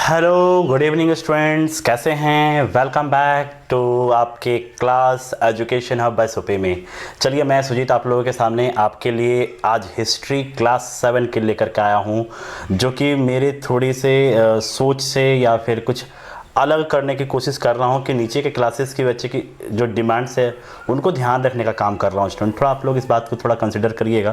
Hello good evening students, कैसे हैं। Welcome back to आपके क्लास एजुकेशन हब बाय सुपे में। चलिए, मैं सुजीत आप लोगों के सामने आपके लिए आज हिस्ट्री क्लास 7 के लेकर के आया हूं, जो कि मेरे थोड़ी से सोच से या फिर कुछ अलग करने की कोशिश कर रहा हूं कि नीचे के क्लासेस की बच्चे की जो डिमांड्स है उनको ध्यान रखने का काम कर रहा हूं। स्टूडेंट, थोड़ा आप लोग इस बात को थोड़ा कंसिडर करिएगा,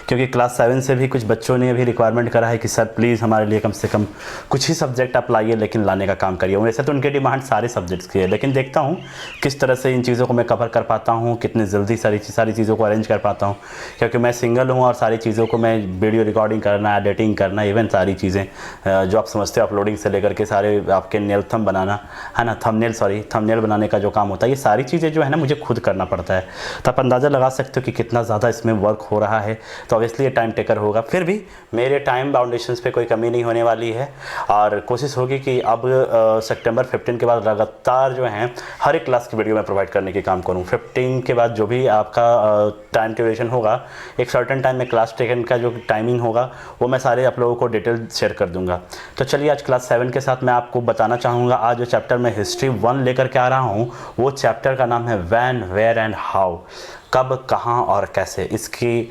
क्योंकि क्लास 7 से भी कुछ बच्चों ने अभी रिक्वायरमेंट करा है कि सर प्लीज़ हमारे लिए कम से कम कुछ ही सब्जेक्ट आप लाइए, लेकिन लाने का काम करिए। वैसे तो उनके डिमांड सारे सब्जेक्ट्स की है, लेकिन देखता हूँ किस तरह से इन चीज़ों को मैं कवर कर पाता हूँ, कितनी जल्दी सारी चीज़ों को अरेंज कर पाता हूँ, क्योंकि मैं सिंगल हूँ और सारी चीज़ों को मैं वीडियो रिकॉर्डिंग करना, एडिटिंग करना, इवन सारी चीज़ें जो आप समझते हो अपलोडिंग से लेकर के सारे आपके नेल थंब बनाना है ना, थंबनेल बनाने का जो काम होता है, ये सारी चीज़ें जो है ना मुझे खुद करना पड़ता है। तो आप अंदाज़ा लगा सकते हो कि कितना ज़्यादा इसमें वर्क हो रहा है। तो ऑब्वियसली ये टाइम टेकर होगा, फिर भी मेरे टाइम बाउंडेशंस पे कोई कमी नहीं होने वाली है और कोशिश होगी कि अब सितंबर 15 के बाद लगातार जो है हर एक क्लास की वीडियो मैं प्रोवाइड करने के काम करूँ। 15 के बाद जो भी आपका टाइम ड्यूरेशन होगा, एक सर्टेन टाइम में क्लास टेकन का जो टाइमिंग होगा वो मैं सारे आप लोगों को डिटेल शेयर कर दूंगा। तो चलिए, आज क्लास 7 के साथ मैं आपको बताना चाहूँगा, आज जो चैप्टर में हिस्ट्री 1 लेकर के आ रहा हूँ वो चैप्टर का नाम है व्हेन, वेयर एंड हाउ। कब, कहाँ और कैसे। इसकी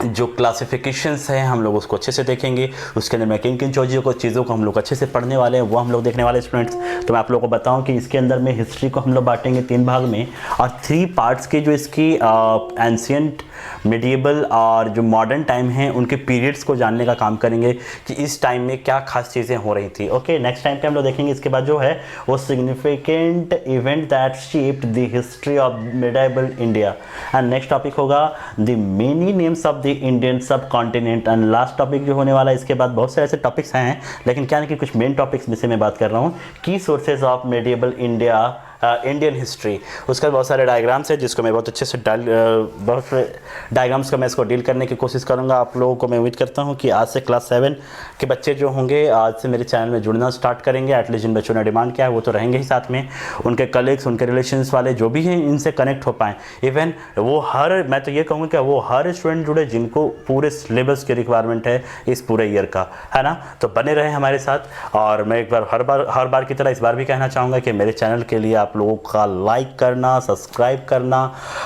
जो क्लासिफिकेशंस हैं हम लोग उसको अच्छे से देखेंगे, उसके अंदर मैं किन किन चीज़ों को हम लोग अच्छे से पढ़ने वाले हैं वो हम लोग देखने वाले स्टूडेंट्स। तो मैं आप लोगों को बताऊं कि इसके अंदर में हिस्ट्री को हम लोग बांटेंगे 3 भाग में और 3 पार्ट्स के जो इसकी एंशियंट, मिडिएबल और जो मॉडर्न टाइम है उनके पीरियड्स को जानने का काम करेंगे कि इस टाइम में क्या खास चीज़ें हो रही थी। ओके, नेक्स्ट टाइम पे हम लोग देखेंगे इसके बाद जो है वो significant event that shaped the history of medieval India. And next topic होगा the many names of the Indian subcontinent. And last topic जो होने वाला है, इसके बाद बहुत से ऐसे टॉपिक्स हैं, लेकिन क्या है कि कुछ मेन टॉपिक्स में से मैं बात कर रहा हूँ, की sources of medieval India, Indian history. उसका बहुत सारे डायग्राम्स है जिसको मैं बहुत अच्छे से बहुत से डायग्राम्स का मैं इसको डील करने की कोशिश करूंगा। आप लोगों को मैं उम्मीद करता हूं कि आज से क्लास 7 के बच्चे जो होंगे आज से मेरे चैनल में जुड़ना स्टार्ट करेंगे। एटलीस्ट जिन बच्चों ने डिमांड किया है वो तो रहेंगे ही, साथ में उनके कलीग्स, उनके रिलेशंस वाले जो भी हैं इनसे कनेक्ट हो पाएँ। इवन वो मैं तो ये कहूँगा कि वो हर स्टूडेंट जुड़े जिनको पूरे सिलेबस की रिक्वायरमेंट है इस पूरे ईयर का, है ना। तो बने रहे हमारे साथ। और मैं एक बार हर बार की तरह इस बार भी कहना चाहूँगा कि मेरे चैनल के लिए आप लोगों का लाइक करना, सब्सक्राइब करना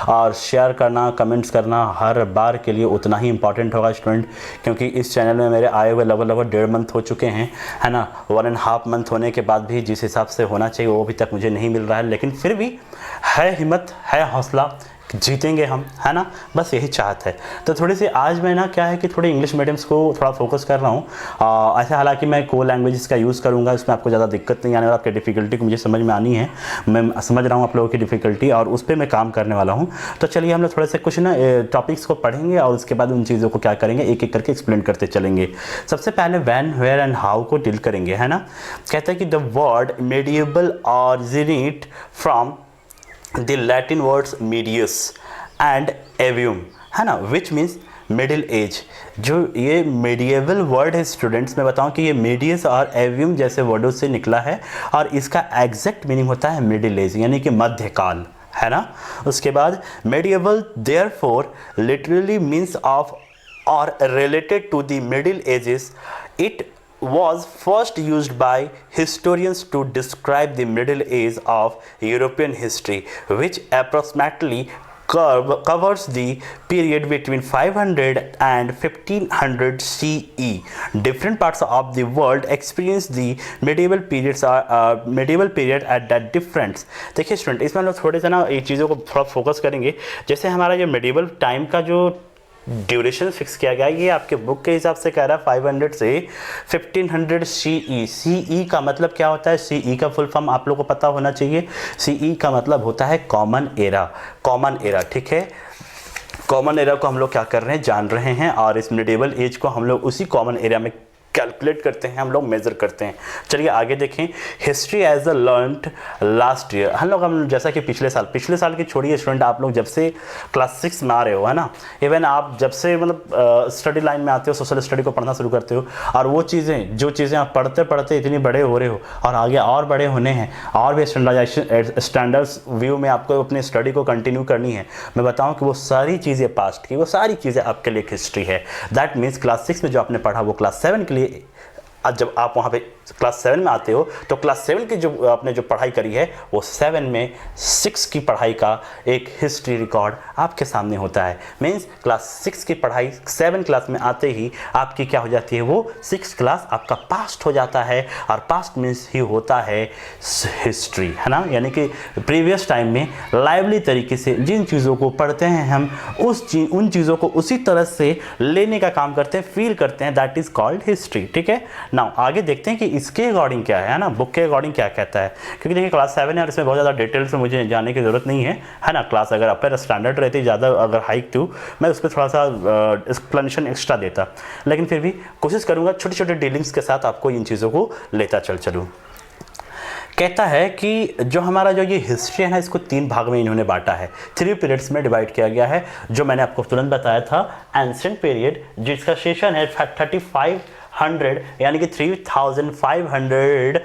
और शेयर करना, कमेंट्स करना हर बार के लिए उतना ही इंपॉर्टेंट होगा स्टूडेंट, क्योंकि इस चैनल में मेरे आए हुए लगभग 1.5 मंथ हो चुके हैं, है ना। 1.5 मंथ होने के बाद भी जिस हिसाब से होना चाहिए वो अभी तक मुझे नहीं मिल रहा है, लेकिन फिर भी है हिम्मत, है हौसला, जीतेंगे हम, है ना। बस यही चाहत है। तो थोड़ी सी आज मैं ना क्या है कि थोड़ी इंग्लिश मीडियम्स को थोड़ा फोकस कर रहा हूँ। ऐसे हालांकि मैं को लैंग्वेजेस का यूज़ करूँगा, इसमें आपको ज़्यादा दिक्कत नहीं आने वाला। आपकी डिफ़िकल्टी को मुझे समझ में आनी है, मैं समझ रहा हूँ आप लोगों की डिफ़िकल्टी और उस पर मैं काम करने वाला हूँ। तो चलिए, हम लोग थोड़े से कुछ ना टॉपिक्स को पढ़ेंगे और उसके बाद उन चीज़ों को क्या करेंगे, एक एक करके एक्सप्लेन करते चलेंगे। सबसे पहले व्हेन, वेयर एंड हाउ को डील करेंगे, है ना। कहते हैं कि the word medieval originate from the Latin words medius and aevum, है ना, विच मीन्स मिडिल एज। जो ये मेडिएवल वर्ड है स्टूडेंट्स, मैं बताऊं कि ये मीडियस और एवियम जैसे वर्डों से निकला है और इसका एग्जैक्ट मीनिंग होता है मिडिल एज, यानी कि मध्यकाल, है ना। उसके बाद medieval therefore literally means of or related to the middle ages. It was first used by historians to describe the Middle Age of European history, which approximately covers the period between 500 and 1500 CE. Different parts of the world experience the medieval period at that difference. देखिए student, इसमें हम लोग थोड़े से ना ये चीज़ों को थोड़ा फोकस करेंगे। जैसे हमारा जो मेडिवल टाइम का जो ड्यूरेशन फिक्स किया गया, ये आपके बुक के हिसाब से कह रहा है 500 से 1500 CE। CE का मतलब क्या होता है? CE का फुल फॉर्म आप लोगों को पता होना चाहिए। CE का मतलब होता है कॉमन एरा, कॉमन एरा, ठीक है। कॉमन एरा को हम लोग क्या कर रहे हैं, जान रहे हैं, और इस मिडिएबल एज को हम लोग उसी कॉमन एरा में कैलकुलेट करते हैं, हम लोग मेज़र करते हैं। चलिए आगे देखें। History as a learned last year, हम जैसा कि पिछले साल की छोड़िए स्टूडेंट, आप लोग जब से क्लास 6 में आ रहे हो, है ना, इवन आप जब से मतलब स्टडी लाइन में आते हो, सोशल स्टडी को पढ़ना शुरू करते हो, और वो चीज़ें जो चीज़ें आप पढ़ते पढ़ते इतनी बड़े हो रहे हो और आगे और बड़े होने हैं और भी स्टैंडर्ड्स व्यू में आपको अपनी स्टडी को कंटिन्यू करनी है, मैं बताऊँ कि वो सारी चीज़ें पास्ट की, वो सारी चीज़ें आपके लिए हिस्ट्री है। दैट मीन्स क्लास 6 में जो आपने पढ़ा वो क्लास 7 के लिए आज जब आप वहाँ पे क्लास 7 में आते हो तो क्लास 7 की जो आपने जो पढ़ाई करी है वो 7 में 6 की पढ़ाई का एक हिस्ट्री रिकॉर्ड आपके सामने होता है। मीन्स क्लास 6 की पढ़ाई 7 क्लास में आते ही आपकी क्या हो जाती है, वो 6 क्लास आपका पास्ट हो जाता है। और पास्ट मीन्स ही होता है हिस्ट्री, है ना। यानी कि प्रीवियस टाइम में लाइवली तरीके से जिन चीज़ों को पढ़ते हैं हम उन चीज़ों को उसी तरह से लेने का काम करते हैं, फील करते हैं, दैट इज़ कॉल्ड हिस्ट्री। ठीक है ना। आगे देखते हैं कि इसके अकॉर्डिंग क्या है ना, बुक के अकॉर्डिंग क्या कहता है। क्योंकि देखिए क्लास 7 है और इसमें बहुत ज़्यादा डिटेल्स में मुझे जाने की ज़रूरत नहीं है ना। क्लास अगर अपर स्टैंडर्ड रहती, ज़्यादा अगर हाइक तो मैं उस पर थोड़ा सा एक्सप्लेनेशन एक्स्ट्रा देता, लेकिन फिर भी कोशिश करूँगा छोटे छोटे डीलिंग्स के साथ आपको इन चीज़ों को लेता चलूँ। कहता है कि जो हमारा जो ये हिस्ट्री है ना, इसको 3 भाग में इन्होंने बांटा है, 3 पीरियड्स में डिवाइड किया गया है। जो मैंने आपको तुरंत बताया था एंशिएंट पीरियड, जिसका सेशन है 3500 यानी कि 3500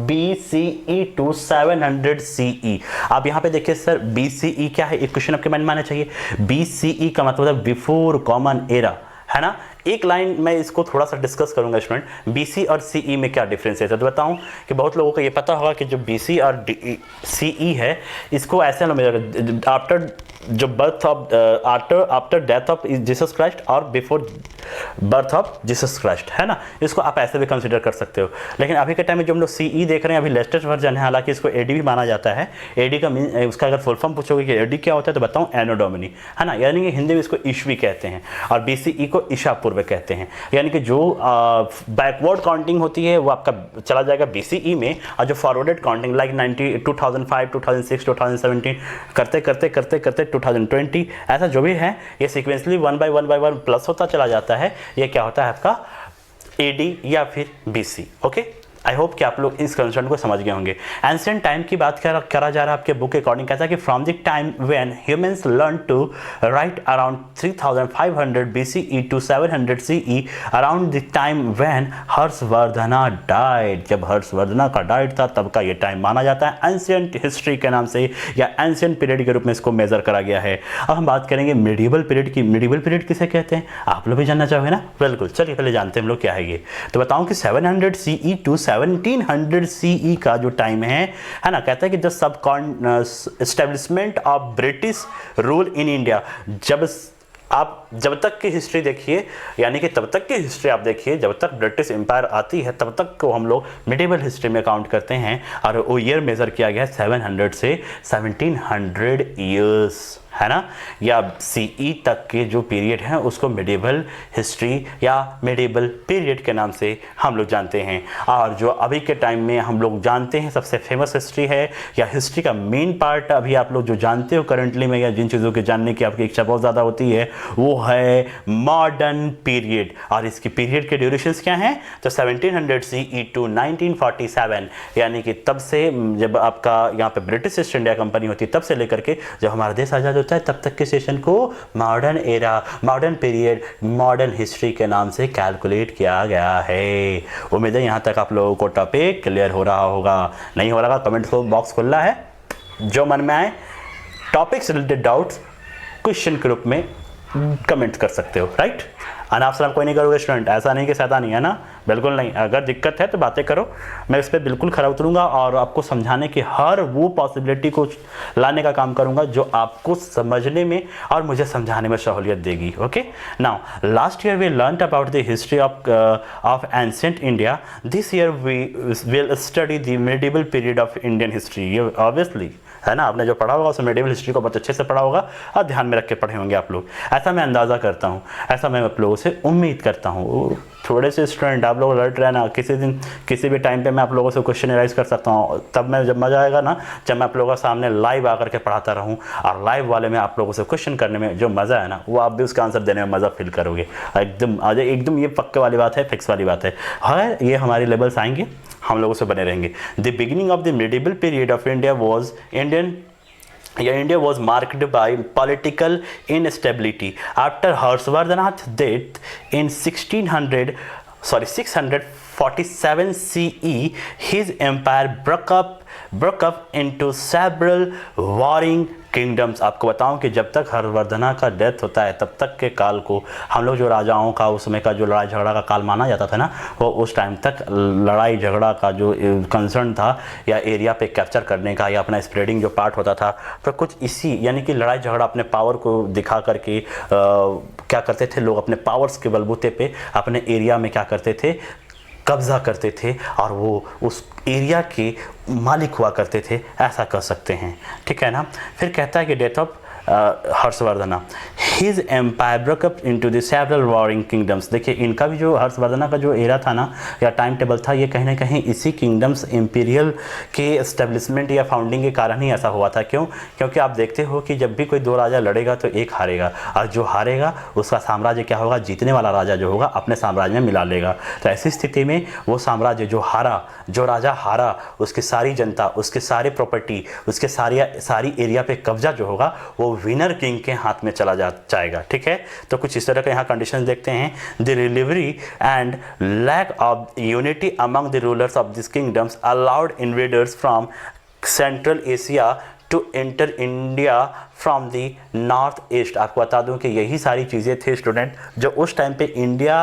BCE टू 700 CE। आप यहाँ पे देखिए सर, BCE क्या है, एक क्वेश्चन आपके मन में आना चाहिए। BCE का मतलब है बिफोर कॉमन एरा, है ना। एक लाइन मैं इसको थोड़ा सा डिस्कस करूंगा स्टूडेंट, BC और CE में क्या डिफरेंस है। तो बताऊं कि बहुत लोगों को ये पता होगा कि जो BC और CE है, इसको ऐसे आफ्टर जो birth of after death of Jesus Christ और before birth of Jesus Christ, है ना। इसको आप ऐसे भी कंसिडर कर सकते हो। लेकिन अभी के टाइम में जो हम लोग CE देख रहे हैं, अभी लेटेस्ट वर्जन है, हालांकि इसको AD भी माना जाता है। AD का मीन, उसका अगर फुल फॉर्म पूछोगे कि AD क्या होता है तो बताऊं एनो डोमिनी, है ना। यानी कि हिंदी में इसको ईस्वी कहते हैं और BCE को ईशा पूर्व कहते हैं। यानी कि जो बैकवर्ड काउंटिंग होती है वो आपका चला जाएगा BCE में, और जो फॉरवर्डेड काउंटिंग लाइक 2005, 2006, 2017 करते करते करते करते 2020, ऐसा जो भी है ये सीक्वेंसली 1 बाय 1 प्लस होता चला जाता है। ये क्या होता है आपका AD या फिर BC। ओके, आई होप कि आप लोग इस कंसेप्ट को समझ गए होंगे। एंशिएंट टाइम की बात करा जा रहा है आपके बुक के अकॉर्डिंग। कहता है कि from the time when humans learn to write around 3500 BCE to 700 CE, around the time when Harshavardhana died, जब हर्षवर्धना का डाइड था तब का ये टाइम माना जाता है। एंशिएंट हिस्ट्री के नाम से या एंशिएंट पीरियड के रूप में इसको मेजर करा गया है। अब हम बात करेंगे मिडिवल पीरियड की। मिडिवल पीरियड किसे कहते हैं, आप लोग भी जानना चाहोगे ना। बिल्कुल, चलिए पहले जानते हैं हम लोग क्या है ये। तो बताऊं कि 700 CE टू 1700 CE का जो टाइम है ना, कहता है कि the sub establishment of British rule in India. जब तक की हिस्ट्री देखिए, यानी कि तब तक की हिस्ट्री आप देखिए, जब तक ब्रिटिश एम्पायर आती है तब तक को हम लोग मिडिवल हिस्ट्री में काउंट करते हैं। और वो ईयर मेजर किया गया है 700 से 1700 ईयर्स, है ना। या CE तक के जो पीरियड है उसको मिडिवल हिस्ट्री या मिडिवल पीरियड के नाम से हम लोग जानते हैं। और जो अभी के टाइम में हम लोग जानते हैं सबसे फेमस हिस्ट्री है, या हिस्ट्री का मेन पार्ट अभी आप लोग जो जानते हो करंटली में, या जिन चीज़ों के जानने की आपकी इच्छा बहुत ज़्यादा होती है, वो है मॉडर्न पीरियड। और इसकी पीरियड के ड्यूरेशंस क्या हैं, तो 1700 CE टू 1947, यानी कि तब से जब आपका यहाँ पे ब्रिटिश ईस्ट इंडिया कंपनी होती है तब से लेकर के जब हमारा देश आज़ाद होता है तब तक के सेशन को modern era, modern period, modern history के नाम से कैलकुलेट किया गया है। उम्मीद है यहाँ तक आप लोगों को टॉपिक क्लियर हो रहा होगा। नहीं हो रहा कमेंट बॉक्स खुला है, जो मन में आए टॉपिक से रिलेटेड डाउट्स क्वेश्चन के रूप में कमेंट कर सकते हो, राइट। अनाप शनाप कोई नहीं करोगे स्टूडेंट, ऐसा नहीं कि सैदा नहीं, है ना, बिल्कुल नहीं। अगर दिक्कत है तो बातें करो, मैं इस पर बिल्कुल खरा उतरूंगा और आपको समझाने की हर वो पॉसिबिलिटी को लाने का काम करूंगा जो आपको समझने में और मुझे समझाने में सहूलियत देगी। Okay, now last year we learn about the history of ancient India. This year we will study the medieval period of Indian history. ये ऑब्वियसली है ना, आपने जो पढ़ा होगा उसमें मिडिवल हिस्ट्री को बहुत अच्छे से पढ़ा होगा और ध्यान में रख के पढ़े होंगे आप लोग, ऐसा मैं अंदाज़ा करता हूँ, ऐसा मैं आप लोगों से उम्मीद करता हूँ। थोड़े से स्टूडेंट आप लोग अलर्ट रहना, किसी दिन किसी भी टाइम पे मैं आप लोगों से क्वेश्चन राइज कर सकता हूँ, तब मैं जब मज़ा आएगा ना, जब मैं आप लोगों के सामने लाइव आकर के पढ़ाता रहूँ। और लाइव वाले में आप लोगों से क्वेश्चन करने में जो मज़ा है ना, वो आप भी उसका आंसर देने में मज़ा फील करोगे। एकदम ये पक्के वाली बात है, फिक्स वाली बात है। ये हमारे लेवल्स आएंगे, हम लोगों से बने रहेंगे। The beginning of the medieval period of India was marked by political instability. After Harshvardhana's death in 647 CE, his empire broke up into several warring kingdoms. आपको बताऊं कि जब तक हर्षवर्धना का डेथ होता है तब तक के काल को हम लोग जो राजाओं का उस समय का जो लड़ाई झगड़ा का काल माना जाता था ना, वो उस टाइम तक लड़ाई झगड़ा का जो कंसर्न था या एरिया पे कैप्चर करने का या अपना स्प्रेडिंग जो पार्ट होता था, तो कुछ इसी यानी कि लड़ाई झगड़ा अपने पावर को दिखा करके क्या करते थे लोग, अपने पावर्स के बलबूते पे अपने एरिया में क्या करते थे, कब्जा करते थे और वो उस एरिया के मालिक हुआ करते थे, ऐसा कर सकते हैं। ठीक है ना। फिर कहता है कि death of Harshavardhana, his empire broke up into the several warring kingdoms. देखिए इनका भी जो हर्षवर्धना का जो एरा था ना या टाइम टेबल था, ये कहीं ना कहीं इसी किंगडम्स इंपीरियल के एस्टेब्लिशमेंट या फाउंडिंग के कारण ही ऐसा हुआ था। क्यों? क्योंकि आप देखते हो कि जब भी कोई दो राजा लड़ेगा तो एक हारेगा और जो हारेगा उसका साम्राज्य क्या होगा, जीतने वाला राजा जो होगा अपने साम्राज्य में मिला लेगा। तो ऐसी स्थिति में वो साम्राज्य जो हारा, जो राजा हारा, उसकी सारी जनता, उसके सारे प्रॉपर्टी, उसके सारी एरिया पे कब्जा जो होगा वो विनर किंग के हाथ में चला जाएगा। ठीक है। तो कुछ इस तरह के यहाँ कंडीशन देखते हैं। The rivalry and lack of unity among the rulers of this kingdoms allowed invaders from Central Asia to enter India from the north east. आपको बता दूं कि यही सारी चीज़ें थे स्टूडेंट जो उस टाइम पे इंडिया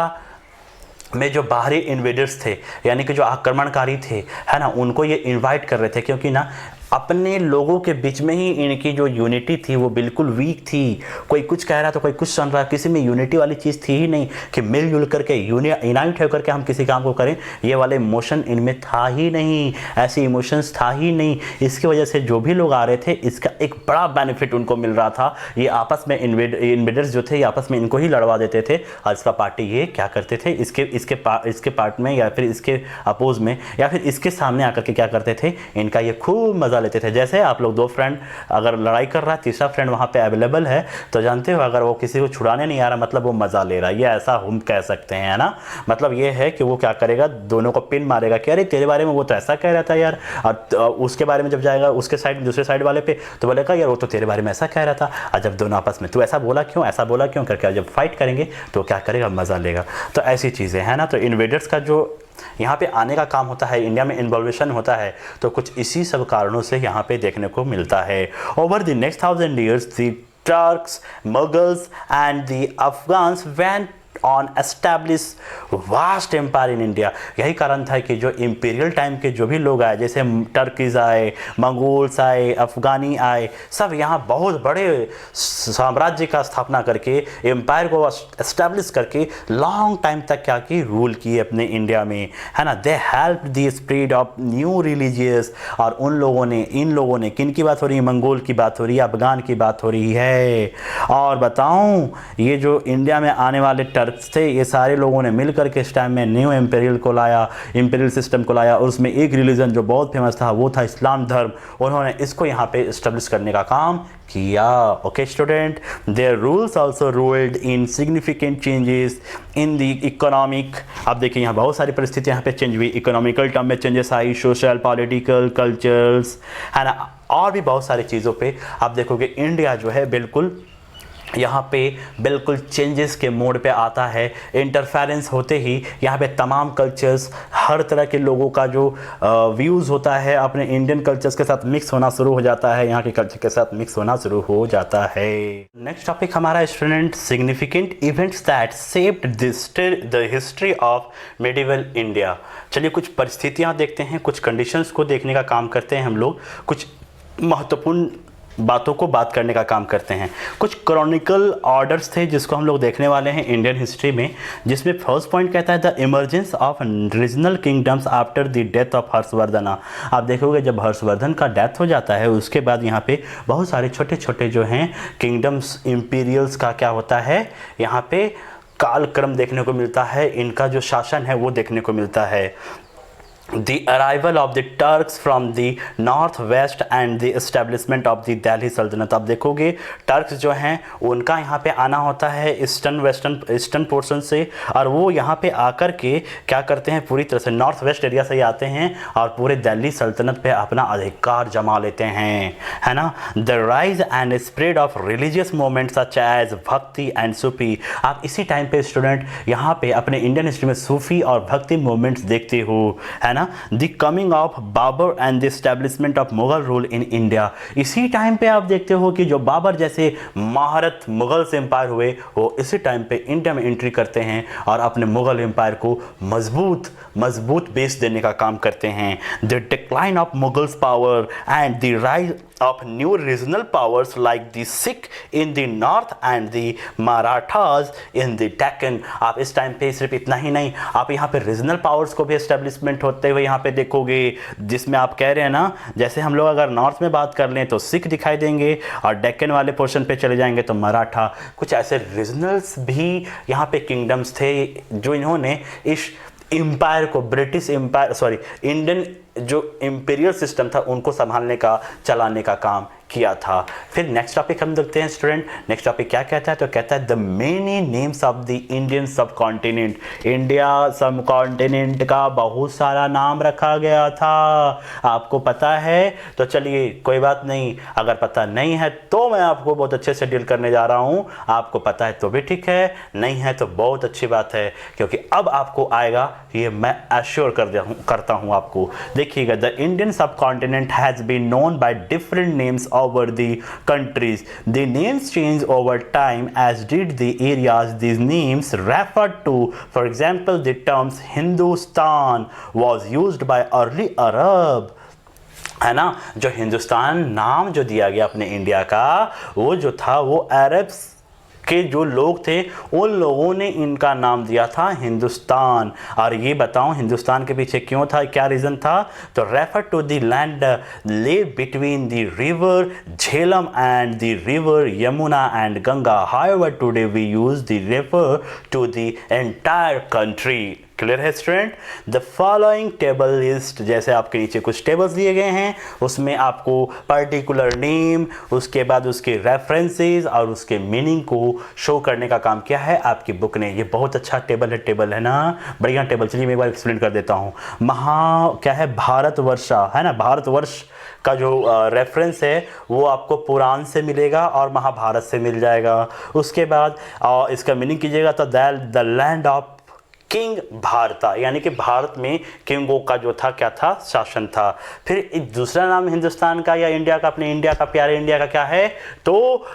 में जो बाहरी इन्वेडर्स थे यानी कि जो आक्रमणकारी थे, है ना, उनको ये इनवाइट कर रहे थे, क्योंकि ना अपने लोगों के बीच में ही इनकी जो यूनिटी थी वो बिल्कुल वीक थी। कोई कुछ कह रहा तो कोई कुछ सुन रहा, किसी में यूनिटी वाली चीज़ थी ही नहीं कि मिलजुल करके यूनाइट होकर के हम किसी काम को करें। ये वाले इमोशन इनमें था ही नहीं, ऐसे इमोशंस था ही नहीं। इसकी वजह से जो भी लोग आ रहे थे इसका एक बड़ा बेनिफिट उनको मिल रहा था। ये आपस में इन्वेडर्स जो थे ये आपस में इनको ही लड़वा देते थे और इसका पार्टी ये क्या करते थे, इसके पार्ट में या फिर इसके अपोज में या फिर इसके सामने आकर के क्या करते थे, इनका ये खूब मज़ा लेते थे। जैसे आप लोग दो फ्रेंड अगर लड़ाई कर रहा है, तीसरा फ्रेंड वहाँ पे अवेलेबल है, तो जानते हो अगर वो किसी को छुड़ाने नहीं आ रहा मतलब वो मज़ा ले रहा है, ये ऐसा हम कह सकते हैं, है ना। मतलब ये है कि वो क्या करेगा, दोनों को पिन मारेगा कि अरे तेरे बारे में वो तो ऐसा कह रहा था यार, और उसके बारे में जब जाएगा उसके साइड दूसरे साइड वाले पे तो बोलेगा यार वो तो तेरे बारे में ऐसा कह रहा था, और जब दोनों आपस में तू ऐसा बोला क्यों करके जब फाइट करेंगे तो क्या करेगा, मज़ा लेगा। तो ऐसी चीज़ें हैं ना। तो इन्वेडर्स का जो यहाँ पे आने का काम होता है, इंडिया में इन्वॉल्वेशन होता है, तो कुछ इसी सब कारणों से यहाँ पे देखने को मिलता है। Over the next 1000 years the Turks, Mughals and the Afghans went on establish vast empire in India. यही कारण था कि जो इम्पीरियल टाइम के जो भी लोग आए, जैसे टर्कीज आए, मंगोल्स आए, अफगानी आए, सब यहाँ बहुत बड़े साम्राज्य का स्थापना करके एम्पायर को एस्टैब्लिश करके लॉन्ग टाइम तक क्या की, रूल किए अपने इंडिया में, है ना। They help the spread of new religious. और इन लोगों ने किन की बात हो रही है, मंगोल की बात हो रही है, अफगान की बात हो रही है। और बताऊँ ये जो इंडिया में आने वाले थे, ये सारे लोगों ने मिलकर के इस टाइम में न्यू इंपीरियल सिस्टम को लाया और उसमें एक रिलीजन जो बहुत फेमस था वो था इस्लाम धर्म। उन्होंने इसको यहाँ पे इस्टेब्लिश करने का काम किया। Okay student, their rules also ruled in significant changes in the economic. आप देखिए यहाँ बहुत सारी परिस्थितियाँ यहाँ पे चेंज हुई, इकोनॉमिकल टर्म में चेंजेस आई, सोशल, पॉलिटिकल, कल्चर्स, है ना, और भी बहुत सारी चीज़ों पे आप देखोगे इंडिया जो है बिल्कुल यहाँ पे बिल्कुल चेंजेस के मोड पे आता है। इंटरफेरेंस होते ही यहाँ पे तमाम कल्चर्स, हर तरह के लोगों का जो व्यूज़ होता है अपने इंडियन कल्चर्स के साथ मिक्स होना शुरू हो जाता है, यहाँ के कल्चर के साथ मिक्स होना शुरू हो जाता है। नेक्स्ट टॉपिक हमारा student, significant events that shaped the history of medieval India. चलिए कुछ परिस्थितियाँ देखते हैं, कुछ कंडीशंस को देखने का काम करते हैं हम लोग, कुछ महत्वपूर्ण बातों को बात करने का काम करते हैं। कुछ क्रॉनिकल ऑर्डर्स थे जिसको हम लोग देखने वाले हैं इंडियन हिस्ट्री में, जिसमें फर्स्ट पॉइंट कहता है the emergence of regional kingdoms after the death of Harshavardhana. आप देखोगे जब हर्षवर्धन का डेथ हो जाता है उसके बाद यहाँ पे बहुत सारे छोटे छोटे जो हैं किंगडम्स, इंपीरियल्स का क्या होता है, यहाँ पे कालक्रम देखने को मिलता है, इनका जो शासन है वो देखने को मिलता है। The arrival of the Turks from the northwest and the establishment of the Delhi सल्तनत। आप देखोगे टर्क्स जो हैं उनका यहाँ पे आना होता है ईस्टर्न पोर्शन से, और वो यहाँ पे आकर के क्या करते हैं, पूरी तरह से नॉर्थ वेस्ट एरिया से ही आते हैं और पूरे दिल्ली सल्तनत पे अपना अधिकार जमा लेते हैं, है ना। The rise and spread of religious movements such as bhakti and Sufi. आप इसी टाइम पे स्टूडेंट यहाँ पे अपने इंडियन हिस्ट्री में सूफी और भक्ति मूवमेंट्स देखते हो, है ना। ना, the coming of Babur and the establishment of Mughal rule in India. इसी टाइम पे आप देखते हो कि जो बाबर जैसे महारत मुगल्स एम्पायर हुए वो इसी टाइम पे इंडिया में एंट्री करते हैं और अपने मुगल एम्पायर को मजबूत बेस देने का काम करते हैं। The decline of Mughals power and the rise of new regional powers like the Sikh in the north and the Marathas in the Deccan। आप इस टाइम पे सिर्फ इतना ही नहीं, आप यहाँ पे रीजनल पावर्स को भी एस्टेब्लिशमेंट होते हुए यहाँ पे देखोगे, जिसमें आप कह रहे हैं ना, जैसे हम लोग अगर नॉर्थ में बात कर लें तो सिख दिखाई देंगे और डेक्कन वाले पोर्शन पे चले जाएंगे तो मराठा। कुछ ऐसे रीजनल्स भी यहाँ पे किंगडम्स थे जो इन्होंने इस एम्पायर को, ब्रिटिश एम्पायर इंडियन जो इंपीरियल सिस्टम था उनको संभालने का, चलाने का काम किया था। फिर नेक्स्ट टॉपिक हम देखते हैं स्टूडेंट। नेक्स्ट टॉपिक क्या कहता है, तो कहता है the many names of the Indian सब कॉन्टिनेंट। इंडिया सब कॉन्टिनेंट का बहुत सारा नाम रखा गया था। आपको पता है तो चलिए कोई बात नहीं, अगर पता नहीं है तो मैं आपको बहुत अच्छे से डील करने जा रहा हूँ। आपको पता है तो भी ठीक है, नहीं है तो बहुत अच्छी बात है, क्योंकि अब आपको आएगा, ये मैं एश्योर करता हूँ आपको। देखिएगा, the Indian subcontinent has been known by different names over the countries. The names change over time, as did the areas. These names refer to, for example, the terms Hindustan was used by early Arab, है ना। जो हिंदुस्तान नाम जो दिया गया अपने India का, वो जो था वो अरब्स के जो लोग थे उन लोगों ने इनका नाम दिया था हिंदुस्तान। और ये बताऊं हिंदुस्तान के पीछे क्यों था, क्या रीज़न था, तो refer to the land lay between the river Jhelum and the river Yamuna and Ganga. However today we use the refer to the entire country. Clear है student. The following table list, जैसे आपके नीचे कुछ टेबल्स दिए गए हैं, उसमें आपको पर्टिकुलर नेम, उसके बाद उसके रेफरेंसेस और उसके मीनिंग को शो करने का काम किया है आपकी बुक ने। ये बहुत अच्छा टेबल है ना, बढ़िया टेबल। चलिए मैं एक बार एक्सप्लेन कर देता हूँ। क्या है, भारतवर्षा है ना, भारतवर्ष का जो रेफरेंस है वो आपको पुराण से मिलेगा और महाभारत से मिल जाएगा। उसके बाद इसका मीनिंग कीजिएगा तो द लैंड ऑफ किंग भारता, यानी कि भारत में किंगों का जो था क्या था, शासन था। फिर दूसरा नाम हिंदुस्तान का या इंडिया का, अपने इंडिया का, प्यारे इंडिया का क्या है, तो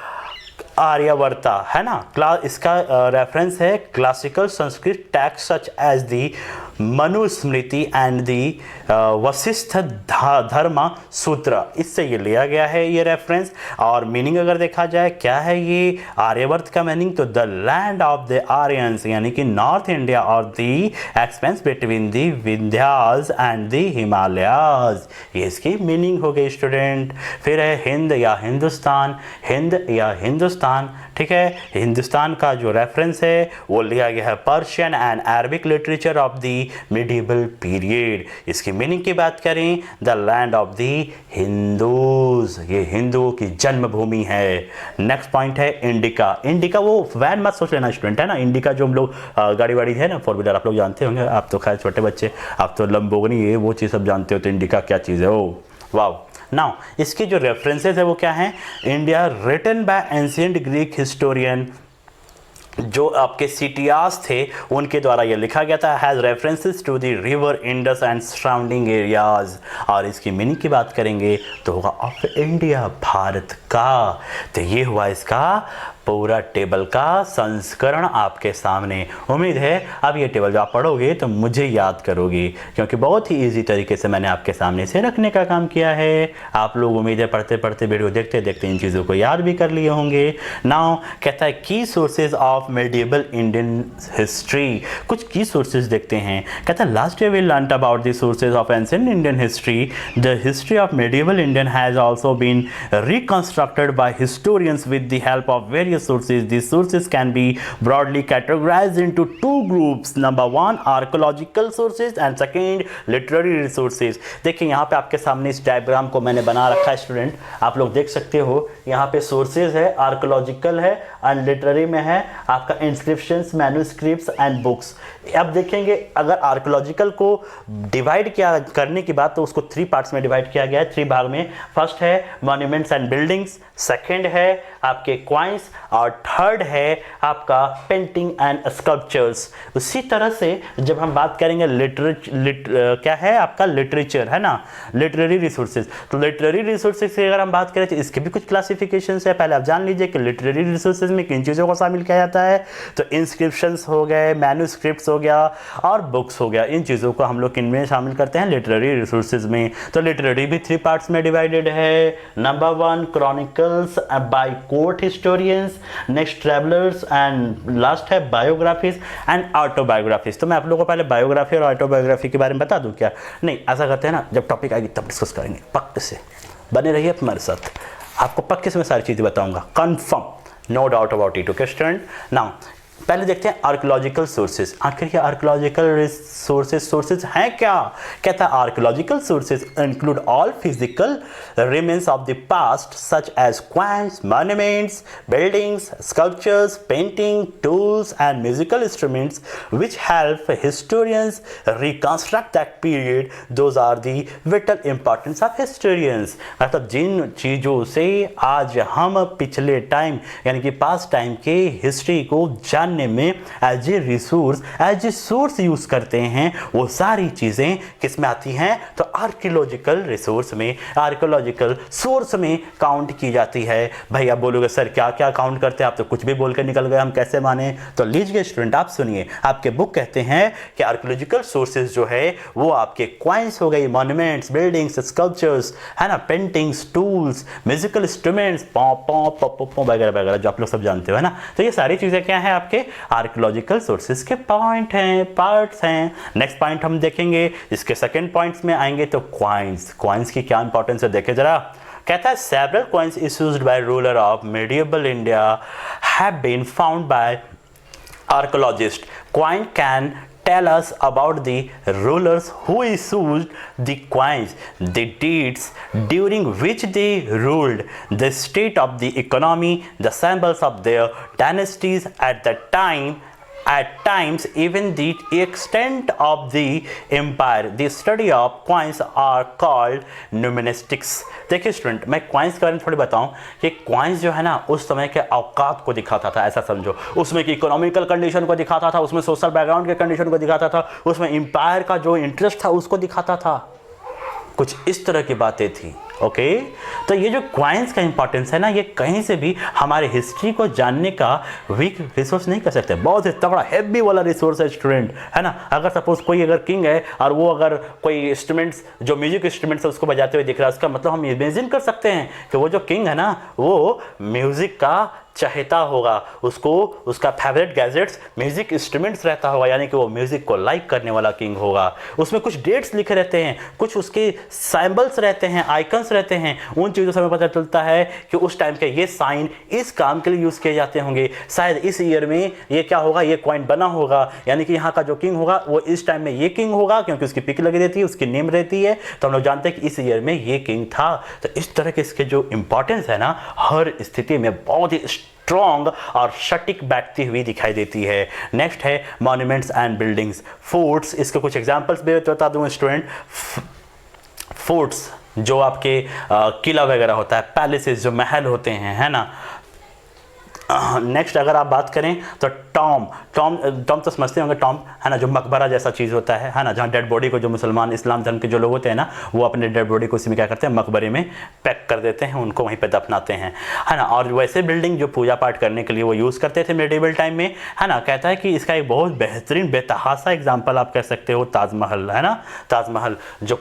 आर्यवर्ता है ना। इसका रेफरेंस है classical Sanskrit text such as the Manusmriti and the Vashishtha Dharma Sutra, इससे ये लिया गया है ये रेफरेंस। और मीनिंग अगर देखा जाए क्या है ये आर्यवर्त का मीनिंग, तो the land of the Aryans, यानी कि नॉर्थ इंडिया और the expanse between the Vindhyas and the Himalayas, ये इसकी मीनिंग हो गई स्टूडेंट। फिर है हिंद या हिंदुस्तान, हिंद या हिंदुस्तान, ठीक है। हिंदुस्तान का जो रेफरेंस है वो लिया गया है Persian and Arabic literature of the medieval period. इसकी मीनिंग की बात करें, the land of the Hindus, ये हिंदुओं की जन्मभूमि है। नेक्स्ट पॉइंट है इंडिका। इंडिका वो वैन मत सोच लेना स्टूडेंट, है ना। इंडिका जो हम लोग गाड़ी वाड़ी है ना, 4 व्हीलर, आप लोग जानते होंगे, आप तो खैर छोटे बच्चे, आप तो लंबोगनी ये वो चीज़ सब जानते हो, तो इंडिका क्या चीज़ है, ओ वाह। नाउ इसके जो रेफरेंसेस है वो क्या है, India written by ancient Greek historian, जो आपके सीटियास थे उनके द्वारा ये लिखा गया था, has references to the river Indus and surrounding areas. और इसकी मीनिंग की बात करेंगे तो होगा ऑफ इंडिया, भारत का। तो ये हुआ इसका पूरा टेबल का संस्करण आपके सामने। उम्मीद है अब ये टेबल जो आप पढ़ोगे तो मुझे याद करोगे, क्योंकि बहुत ही इजी तरीके से मैंने आपके सामने से रखने का काम किया है। आप लोग उम्मीद है पढ़ते पढ़ते वीडियो देखते देखते इन चीज़ों को याद भी कर लिए होंगे। नाउ कहता है की sources of medieval Indian history. कुछ की सोर्सेज देखते हैं। कहता है last year we learned about the sources of ancient Indian history. The history of medieval Indian has also been reconstructed by historians with the help of various sources. These sources can be broadly categorized into 2 groups. Number 1 archaeological sources and second literary resources. देखिए यहाँ पे आपके सामने इस diagram को मैंने बना रखा है स्टूडेंट, आप लोग देख सकते हो। यहाँ पे सोर्सेज है, आर्कोलॉजिकल है एंड लिटरेरी में है आपका इंस्क्रिप्शंस, मैन्युस्क्रिप्ट्स एंड बुक्स। अब देखेंगे अगर आर्कोलॉजिकल को डिवाइड किया करने की बात तो उसको 3 पार्ट्स में डिवाइड किया गया है, 3 भाग में। फर्स्ट है मॉन्यूमेंट्स एंड बिल्डिंग्स, सेकेंड है आपके क्वाइंस और थर्ड है आपका पेंटिंग एंड स्कल्पचर्स। उसी तरह से जब हम बात करेंगे क्या है आपका लिटरेचर, है ना, लिटरेरी रिसोर्सेज। तो लिटरेरी रिसोर्सेज से अगर हम बात करें तो इसके भी कुछ क्लासिफिकेशन है। पहले आप जान लीजिए कि लिटरेरी रिसोर्सेज में किन चीज़ों को शामिल किया जाता है। तो इंस्क्रिप्शंस हो गए, मैन्युस्क्रिप्ट्स हो गया और बुक्स हो गया, इन चीज़ों को हम लोग किन में शामिल करते हैं, लिटरेरी रिसोर्सेज में। तो लिटरेरी भी 3 पार्ट्स में डिवाइडेड है। Number 1 chronicles bye court historians, next travellers and last है बायोग्राफीज एंड ऑटोबायोग्राफीज। तो मैं आप लोगों को पहले बायोग्राफी और ऑटोबायोग्राफी के बारे में बता दूं क्या? नहीं, ऐसा करते हैं ना, जब टॉपिक आएगी तब डिस्कस करेंगे, पक्के से बने रहिए हमारे साथ, आपको पक्के से मैं सारी चीज़ें बताऊंगा, confirm, no doubt about it. Okay student, now पहले देखते हैं आर्कियोलॉजिकल सोर्सेज। आखिर ये आर्कियोलॉजिकल सोर्सेज हैं क्या? कहता है archaeological sources include all physical remains of the past such as coins, monuments, buildings, sculptures, painting, tools and musical instruments which help historians reconstruct that period. Those are the vital importance of historians. मतलब जिन चीज़ों से आज हम पिछले time यानी कि past time के हिस्ट्री को जानने में as a resource, as a source use करते हैं, वो सारी चीजें किस में आती हैं? तो आर्कियोलॉजिकल रिसोर्स में, आर्कियोलॉजिकल सोर्स में काउंट की जाती है। भाई आप बोलोगे सर क्या क्या काउंट करते हैं, आप तो कुछ भी बोल कर निकल गए, हम कैसे माने? तो लीजिए स्टूडेंट, आप सुनिए, आपके बुक कहते हैं कि आर्कियोलॉजिकल सोर्सेज जो है वो आपके क्वाइंस हो गई, मॉन्यूमेंट्स, बिल्डिंग्स, स्कल्पचर्स, है ना, पेंटिंग्स, टूल्स, म्यूजिकल इंस्ट्रूमेंट्स, वगैरह वगैरह जो आप लोग सब जानते हो, है ना। तो ये सारी चीजें क्या है? आपके आर्कियोलॉजिकल सोर्सेज के पॉइंट हैं, पार्ट्स हैं। नेक्स्ट पॉइंट हम देखेंगे, इसके सेकंड पॉइंट्स में आएंगे तो क्वाइंस की क्या इंपॉर्टेंस है देखे जरा। कहता है several coins issued by ruler of medieval India have been found by archaeologist. Coin can tell us about the rulers who issued the coins, the dates during which they ruled, the state of the economy, the symbols of their dynasties at the time, at times even the extent of the empire. The study of coins are called numismatics. देखिए student, मैं coins के बारे में थोड़ी बताऊं कि coins जो है ना उस समय के औकात को दिखाता था, ऐसा समझो। उसमें की इकोनॉमिकल कंडीशन को दिखाता था, उसमें सोशल बैकग्राउंड के कंडीशन को दिखाता था, उसमें एम्पायर का जो इंटरेस्ट था उसको दिखाता था, कुछ इस तरह की बातें थी। ओके, तो ये जो क्वाइंस का इंपॉर्टेंस है ना, ये कहीं से भी हमारे हिस्ट्री को जानने का वीक रिसोर्स नहीं कर सकते, बहुत ही तगड़ा हैवी वाला रिसोर्स है स्टूडेंट, है ना। अगर सपोज कोई अगर किंग है और वो अगर कोई इंस्ट्रूमेंट्स जो म्यूजिक इंस्ट्रूमेंट्स है उसको बजाते हुए दिख रहा है, उसका मतलब हम इमेजिन कर सकते हैं कि वो जो किंग है ना वो म्यूजिक का चाहता होगा, उसको उसका फेवरेट गैजेट्स म्यूजिक इंस्ट्रूमेंट्स रहता होगा, यानी कि वो म्यूजिक को लाइक करने वाला किंग होगा। उसमें कुछ डेट्स लिखे रहते हैं, कुछ उसके सिंबल्स रहते हैं, आइकन्स रहते हैं, उन चीज़ों से हमें पता चलता है कि उस टाइम के ये साइन इस काम के लिए यूज़ किए जाते होंगे, शायद इस ईयर में ये क्या होगा, ये कॉइन बना होगा, यानी कि यहाँ का जो किंग होगा वो इस टाइम में ये किंग होगा, क्योंकि उसकी पिक लगी रहती है, उसकी नेम रहती है, तो हम लोग जानते हैं कि इस ईयर में ये किंग था। तो इस तरह के इसके जो इंपॉर्टेंस है ना, हर स्थिति में बहुत ही स्ट्रॉन्ग और सटीक बैठती हुई दिखाई देती है। नेक्स्ट है मॉन्यूमेंट्स एंड बिल्डिंग्स, फोर्ट्स। इसके कुछ एग्जांपल्स भी बता दूं स्टूडेंट। फोर्ट्स जो आपके किला वगैरह होता है, पैलेसेस जो महल होते हैं, है ना। नेक्स्ट अगर आप बात करें तो टॉम तो समझते होंगे, टॉम है ना, जो मकबरा जैसा चीज़ होता है ना, जहाँ डेड बॉडी को जो मुसलमान इस्लाम धर्म के जो लोग होते हैं ना, वो अपने डेड बॉडी को उसी में क्या करते हैं, मकबरे में पैक कर देते हैं, उनको वहीं पे दफनाते हैं, है ना। और वैसे बिल्डिंग जो पूजा पाठ करने के लिए वो यूज़ करते थे मेडिवल टाइम में, है ना। कहता है कि इसका एक बहुत बेहतरीन बेतहासा एग्जाम्पल आप कह सकते हो ताजमहल, है ना। ताजमहल जो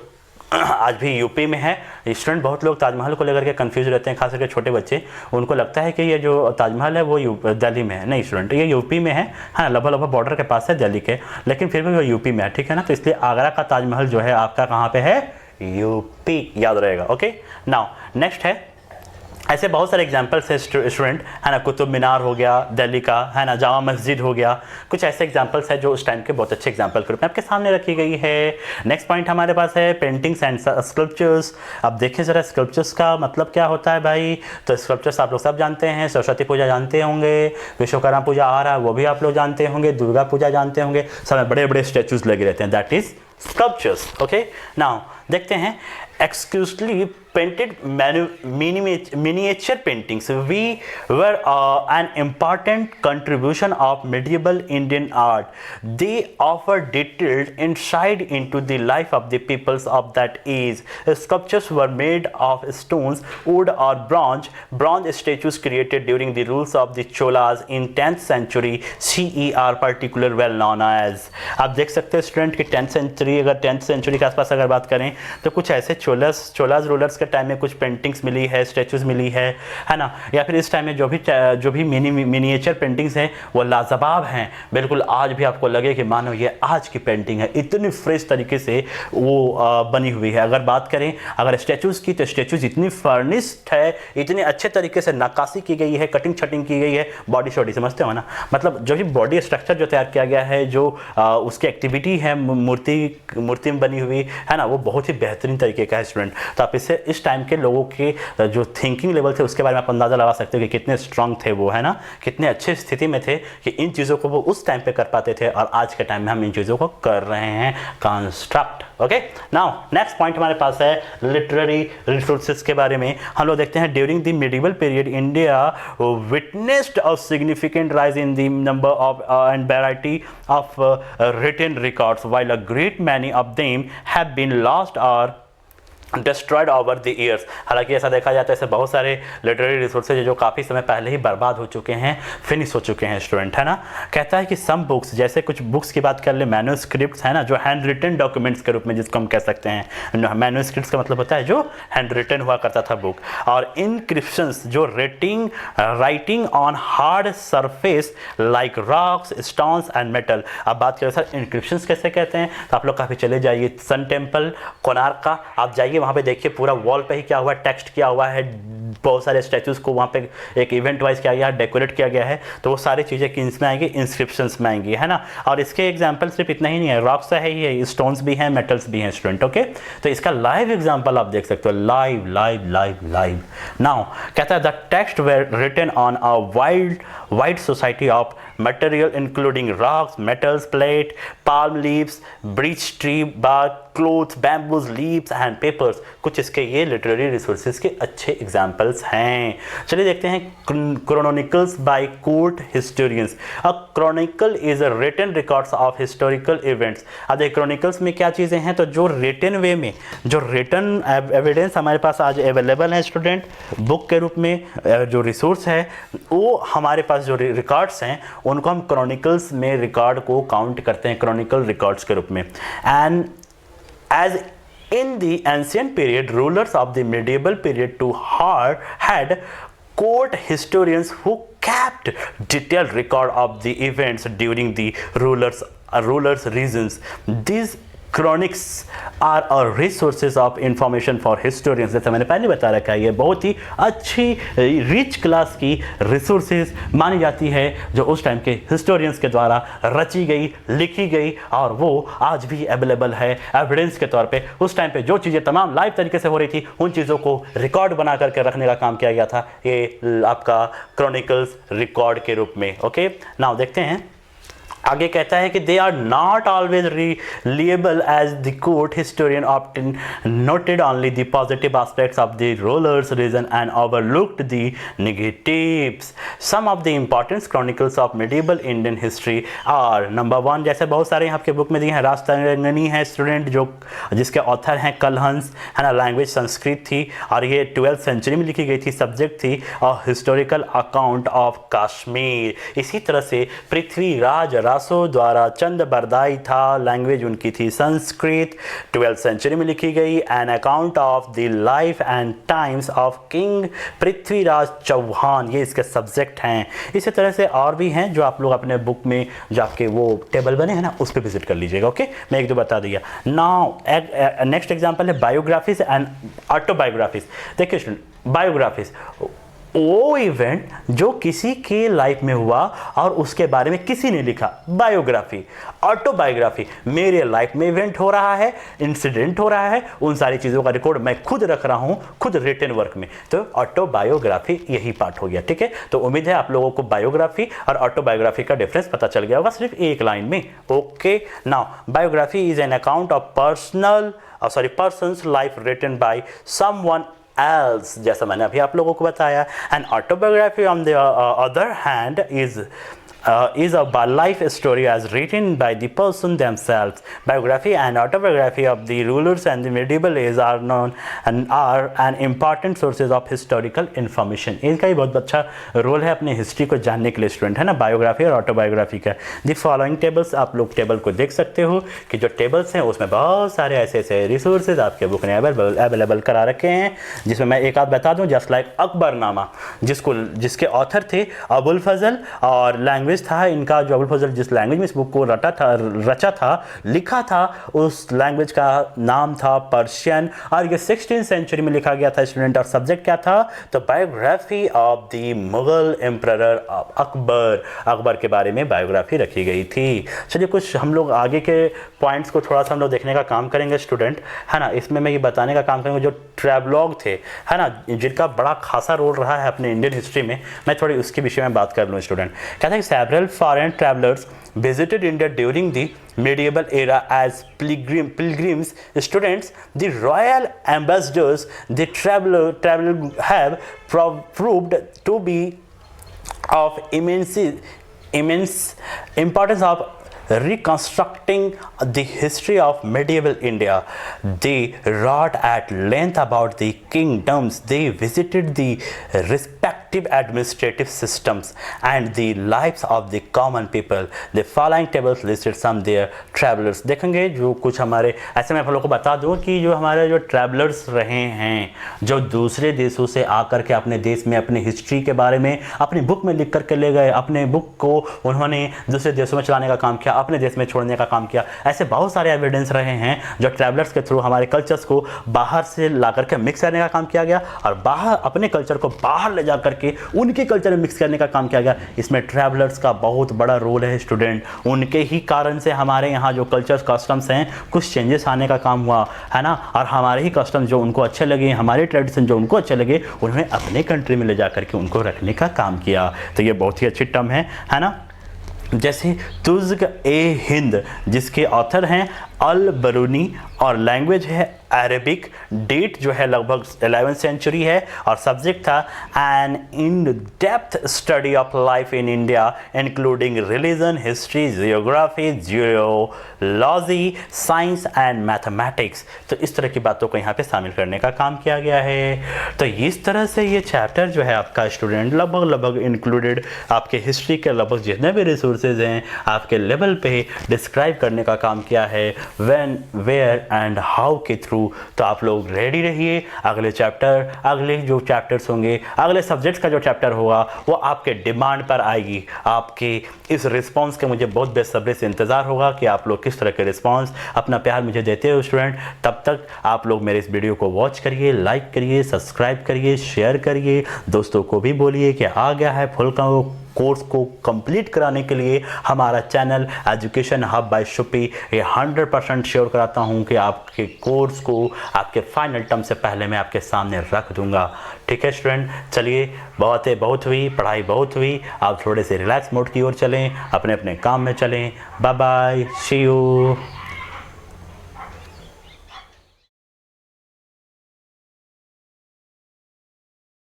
आज भी यूपी में है। स्टूडेंट बहुत लोग ताजमहल को लेकर के कंफ्यूज रहते हैं, खास करके छोटे बच्चे, उनको लगता है कि ये जो ताजमहल है वो दिल्ली में है। नहीं स्टूडेंट, ये यूपी में है ना, लगभग बॉर्डर के पास है दिल्ली के, लेकिन फिर भी वो यूपी में है, ठीक है ना। तो इसलिए आगरा का ताजमहल जो है आपका कहाँ पे है, यूपी, याद रहेगा। ओके, नाउ नेक्स्ट है, ऐसे बहुत सारे एग्जाम्पल्स है स्टूडेंट, है ना। कुतुब मीनार हो गया दिल्ली का, है ना, जामा मस्जिद हो गया, कुछ ऐसे एग्जाम्पल्स है जो उस टाइम के बहुत अच्छे एग्जाम्पल के रूप में आपके सामने रखी गई है। नेक्स्ट पॉइंट हमारे पास है पेंटिंग्स एंड स्कल्पचर्स। अब देखिए ज़रा स्कल्पचर्स का मतलब क्या होता है भाई। तो स्कल्पचर्स आप लोग सब जानते हैं, सरस्वती पूजा जानते होंगे, विश्वकर्मा पूजा आ रहा है वो भी आप लोग जानते होंगे, दुर्गा पूजा जानते होंगे, सब बड़े बड़े स्टैचूज लगे रहते हैं, that is sculptures. Okay, now देखते हैं exclusively painted miniature paintings were an important contribution of medieval Indian art. They offer detailed insight into the life of the peoples of that age. Sculptures were made of stones, wood or bronze. Bronze statues created during the rules of the Cholas in 10th century CE are particularly well known as. आप देख सकते हैं student कि 10th century, अगर 10th century के आसपास अगर बात करें तो कुछ ऐसे चोलाज रूलर्स के टाइम में कुछ पेंटिंग्स मिली है, स्टैचूज मिली है ना, या फिर इस टाइम में जो भी मिनिएचर पेंटिंग्स हैं वो लाजवाब हैं, बिल्कुल आज भी आपको लगे कि मानो ये आज की पेंटिंग है, इतनी फ्रेश तरीके से वो बनी हुई है। अगर बात करें अगर स्टैचूज की, तो स्टैचूज इतनी फर्निश्ड है, इतने अच्छे तरीके से नक्काशी की गई है, कटिंग छटिंग की गई है, बॉडी शॉडी समझते हो ना, मतलब जो भी बॉडी स्ट्रक्चर जो तैयार किया गया है, जो उसकी एक्टिविटी है, मूर्ति में बनी हुई है ना, वो बहुत ही बेहतरीन तरीके का है स्टूडेंट। तो आप इससे इस टाइम के लोगों के जो थिंकिंग लेवल थे उसके बारे में आप अंदाज़ा लगा सकते हो कि कितने स्ट्रांग थे वो, है ना, कितने अच्छे स्थिति में थे कि इन चीज़ों को वो उस टाइम पे कर पाते थे और आज के टाइम में हम इन चीज़ों को कर रहे हैं construct. Okay, now next point हमारे पास है लिटरेरी रिसोर्सेज के बारे में। हम लोग देखते हैं during the medieval period India witnessed a significant rise in the number of and variety of written records, while a great many of them have been lost or destroyed over the years. हालांकि ऐसा देखा जाता है ऐसे बहुत सारे literary resources जो काफ़ी समय पहले ही बर्बाद हो चुके हैं, फिनिश हो चुके हैं स्टूडेंट, है ना। कहता है कि सम बुक्स, जैसे कुछ बुक्स की बात कर ले, मैन्युस्क्रिप्ट्स है ना, जो हैंड रिटन डॉक्यूमेंट्स के रूप में जिसको हम कह सकते हैं। मैन्युस्क्रिप्ट्स का मतलब होता है जो हैंड रिटन हुआ करता था बुक, और इनक्रिप्शंस जो writing on hard surface like rocks, stones and metal. अब बात करें सर इनक्रिप्शंस कैसे कहते हैं, तो आप लोग काफ़ी चले जाइए सन टेम्पल कोणार्क का, आप जाइए वहाँ पे देखिए पूरा वॉल पे ही क्या हुआ है, टेक्स्ट किया हुआ है, बहुत सारे स्टैचूज को वहाँ पे एक इवेंट वाइज किया गया है, डेकोरेट किया गया है, तो वो सारी चीज़ें किस में आएंगी, इंस्क्रिप्शंस में आएंगी, है ना। और इसके एग्जांपल सिर्फ इतना ही नहीं है, रॉक्स है ही है, स्टोन्स भी हैं, मेटल्स भी हैं स्टूडेंट। ओके, तो इसका लाइव एग्जांपल आप देख सकते हो, लाइव। नाउ कहता है the text were written on a wide society of material including rocks, metals, plate, palm leaves, birch tree bark, clothes, bamboos, leaves and papers. कुछ इसके ये लिटरेरी रिसोर्सेज के अच्छे एग्जाम्पल्स हैं। चलिए देखते हैं chronicles by court historians. A chronicle is a written records of historical events. अब देखिए क्रॉनिकल्स में क्या चीज़ें हैं, तो जो रिटन वे में जो रिटन एविडेंस हमारे पास आज अवेलेबल है स्टूडेंट, बुक के रूप में जो रिसोर्स है, वो हमारे पास जो रिकॉर्ड्स हैं उनको हम क्रॉनिकल्स में रिकॉर्ड को काउंट करते हैं, क्रॉनिकल रिकॉर्ड्स के रूप में। And as in the ancient period, rulers of the medieval period too had court historians who kept detailed record of the events during the rulers' reigns. These chronicles are a resources of information for historians. जैसे मैंने पहले बता रखा है, ये बहुत ही अच्छी rich class की रिसोर्सेज मानी जाती है जो उस टाइम के हिस्टोरियंस के द्वारा रची गई, लिखी गई, और वो आज भी अवेलेबल है एविडेंस के तौर पे। उस टाइम पे जो चीज़ें तमाम लाइव तरीके से हो रही थी, उन चीज़ों को रिकॉर्ड बना करके रखने का काम किया गया था, ये आपका क्रॉनिकल्स रिकॉर्ड के रूप में। ओके, नाउ देखते हैं आगे। कहता है कि they are not always reliable as the court historian often noted only the positive aspects of the rulers reigns and overlooked the negatives. Some of the important chronicles of medieval Indian history are, number 1, जैसे बहुत सारे आपके book में दिए हैं, राजतरंगिणी है student, जो जिसके ऑथर हैं कलहंस, है ना, लैंग्वेज संस्कृत थी और ये 12th सेंचुरी में लिखी गई थी, सब्जेक्ट थी और हिस्टोरिकल अकाउंट ऑफ कश्मीर। इसी तरह से पृथ्वीराज रासो द्वारा चंद बरदाई था, लैंग्वेज उनकी थी संस्कृत, 12th सेंचुरी में लिखी गई। An account of the life and times of king Prithviraj Chauhan, ये इसके सब्जेक्ट हैं। इसी तरह से और भी हैं जो आप लोग अपने बुक में जो आपके वो टेबल बने हैं ना, उस पर विजिट कर लीजिएगा। ओके, मैं एक दो बता दिया। नाउ नेक्स्ट एग्जांपल है बायोग्राफीज एंड ऑटोबायोग्राफीज। देखिए स्टूडेंट, बायोग्राफीज वो इवेंट जो किसी के लाइफ में हुआ और उसके बारे में किसी ने लिखा, बायोग्राफी। ऑटोबायोग्राफी, मेरे लाइफ में इवेंट हो रहा है, इंसिडेंट हो रहा है, उन सारी चीज़ों का रिकॉर्ड मैं खुद रख रहा हूँ, खुद रिटन वर्क में, तो ऑटोबायोग्राफी यही पार्ट हो गया। ठीक है, तो उम्मीद है आप लोगों को बायोग्राफी और ऑटोबायोग्राफी का डिफरेंस पता चल गया होगा सिर्फ एक लाइन में। Okay, now biography is an account of person's life written by someone else, जैसा मैंने अभी आप लोगों को बताया। And autobiography on the other hand is a life story as written by the person themselves. Biography and autobiography of the rulers and the medieval age are known and are an important sources of historical information. इनका ही बहुत अच्छा role है अपने history को जानने के लिए student, है ना, बायोग्राफी और ऑटोबायोग्राफी का। दी फॉलोइंग टेबल्स, आप लोग टेबल को देख सकते हो कि जो टेबल्स हैं उसमें बहुत सारे ऐसे ऐसे रिसोर्सेज आपके बुक ने अवेलेबल करा रखे हैं, जिसमें मैं एक आध बता दूं, जस्ट लाइक अकबरनामा, जिसके ऑथर थे अबुल फजल, और लैंग्वेज था इनका, जो अबुल फजल जिस लैंग्वेज में इस बुक को रचा था, लिखा था, उस लैंग्वेज का नाम था पर्शियन, और ये 16th सेंचुरी में लिखा गया था स्टूडेंट। और सब्जेक्ट क्या था? तो biography of the Mughal emperor Akbar के बारे में बायोग्राफी रखी गई थी। चलिए कुछ हम लोग आगे के पॉइंट्स को थोड़ा सा हम लोग देखने का काम करेंगे स्टूडेंट, है ना। इसमें मैं ये बताने का काम करेंगे जो ट्रैवलॉग थे, है ना, जिनका बड़ा खासा रोल रहा है अपने इंडियन हिस्ट्री में, मैं थोड़ी उसके विषय में बात कर लूँ स्टूडेंट। कहते हैं several foreign travelers visited India during the medieval era as pilgrims. Students, the royal ambassadors, the traveler have proved to be of immense importance of reconstructing the history of medieval India. They wrote at length about the kingdoms they visited, the respective administrative systems, and the lives of the common people. The following tables listed some their travelers. देखेंगे जो कुछ हमारे, ऐसे मैं आप लोगों को बता दूं कि जो हमारे जो ट्रैवलर्स रहे हैं, जो दूसरे देशों से आकर के अपने देश में अपनी हिस्ट्री के बारे में अपनी बुक में लिख करके ले गए, अपने बुक को उन्होंने दूसरे देशों में चलाने का काम किया, अपने देश में छोड़ने का काम किया। ऐसे बहुत सारे एविडेंस रहे हैं जो ट्रैवलर्स के थ्रू हमारे कल्चर्स को बाहर से ला करके मिक्स करने का काम किया गया, और बाहर अपने कल्चर को बाहर ले जा करके उनके कल्चर में मिक्स करने का काम किया गया। इसमें ट्रैवलर्स का बहुत बड़ा रोल है स्टूडेंट। उनके ही कारण से हमारे यहाँ जो कल्चर्स कस्टम्स हैं कुछ चेंजेस आने का काम हुआ, है ना, और हमारे ही कस्टम्स जो उनको अच्छे लगे, हमारे ट्रेडिशन जो उनको अच्छे लगे, उन्होंने अपने कंट्री में ले जा करके उनको रखने का काम किया। तो ये बहुत ही अच्छी टर्म है ना। जैसे तुज़्क ए हिंद, जिसके ऑथर हैं अल बरूनी, और लैंग्वेज है अरेबिक, डेट जो है लगभग 11th सेंचुरी है, और सब्जेक्ट था an in depth study of life in India including religion, history, geography, geology, science and mathematics. तो इस तरह की बातों को यहाँ पे शामिल करने का काम किया गया है। तो इस तरह से ये चैप्टर जो है आपका स्टूडेंट लगभग इंक्लूडेड आपके हिस्ट्री के लगभग जितने भी रिसोर्सेज हैं आपके लेवल पे डिस्क्राइब करने का काम किया है, व्हेन, वेयर एंड हाउ के थ्रू। तो आप लोग रेडी रहिए, अगले जो चैप्टर्स होंगे, अगले सब्जेक्ट्स का जो चैप्टर होगा वो आपके डिमांड पर आएगी। आपके इस रिस्पांस के मुझे बहुत बेसब्री से इंतज़ार होगा कि आप लोग किस तरह के रिस्पांस अपना प्यार मुझे देते हो स्टूडेंट। तब तक आप लोग मेरे इस वीडियो को वॉच करिए, लाइक करिए, सब्सक्राइब करिए, शेयर करिए, दोस्तों को भी बोलिए कि आ गया है फुल का कोर्स को कंप्लीट कराने के लिए हमारा चैनल एजुकेशन हब बाय शुपी। ये 100% श्योर कराता हूँ कि आपके कोर्स को आपके फाइनल टर्म से पहले मैं आपके सामने रख दूंगा। ठीक है स्टूडेंट, चलिए बहुत हुई, पढ़ाई बहुत हुई, आप थोड़े से रिलैक्स मोड की ओर चलें, अपने अपने काम में चलें। Bye bye, see you.